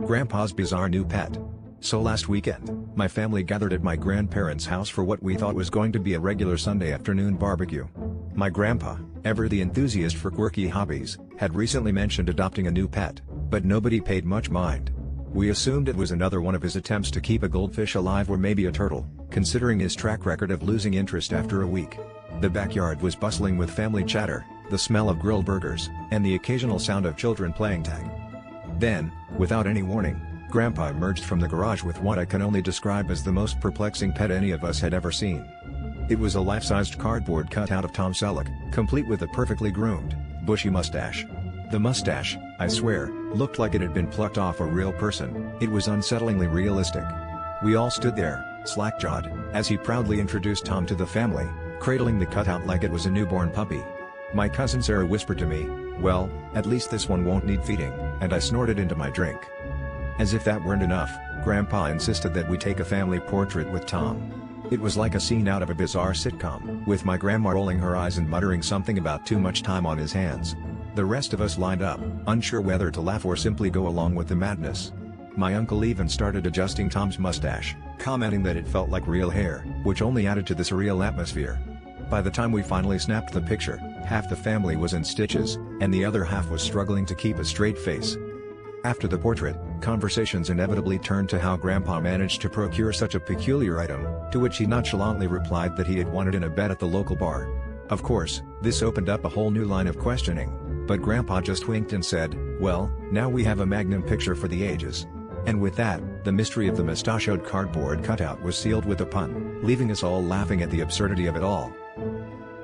Grandpa's bizarre new pet. So last weekend, my family gathered at my grandparents' house for what we thought was going to be a regular Sunday afternoon barbecue. My grandpa, ever the enthusiast for quirky hobbies, had recently mentioned adopting a new pet, but nobody paid much mind. We assumed it was another one of his attempts to keep a goldfish alive or maybe a turtle, considering his track record of losing interest after a week. The backyard was bustling with family chatter, the smell of grilled burgers, and the occasional sound of children playing tag. Then, without any warning, Grandpa emerged from the garage with what I can only describe as the most perplexing pet any of us had ever seen. It was a life-sized cardboard cutout of Tom Selleck, complete with a perfectly groomed, bushy mustache. The mustache, I swear, looked like it had been plucked off a real person. It was unsettlingly realistic. We all stood there, slack-jawed, as he proudly introduced Tom to the family, cradling the cutout like it was a newborn puppy. My cousin Sarah whispered to me, "Well, at least this one won't need feeding," and I snorted into my drink. As if that weren't enough, Grandpa insisted that we take a family portrait with Tom. It was like a scene out of a bizarre sitcom, with my grandma rolling her eyes and muttering something about too much time on his hands. The rest of us lined up, unsure whether to laugh or simply go along with the madness. My uncle even started adjusting Tom's mustache, commenting that it felt like real hair, which only added to the surreal atmosphere. By the time we finally snapped the picture, half the family was in stitches, and the other half was struggling to keep a straight face. After the portrait, conversations inevitably turned to how Grandpa managed to procure such a peculiar item, to which he nonchalantly replied that he had won it in a bet at the local bar. Of course, this opened up a whole new line of questioning, but Grandpa just winked and said, "Well, now we have a magnum picture for the ages." And with that, the mystery of the mustachioed cardboard cutout was sealed with a pun, leaving us all laughing at the absurdity of it all.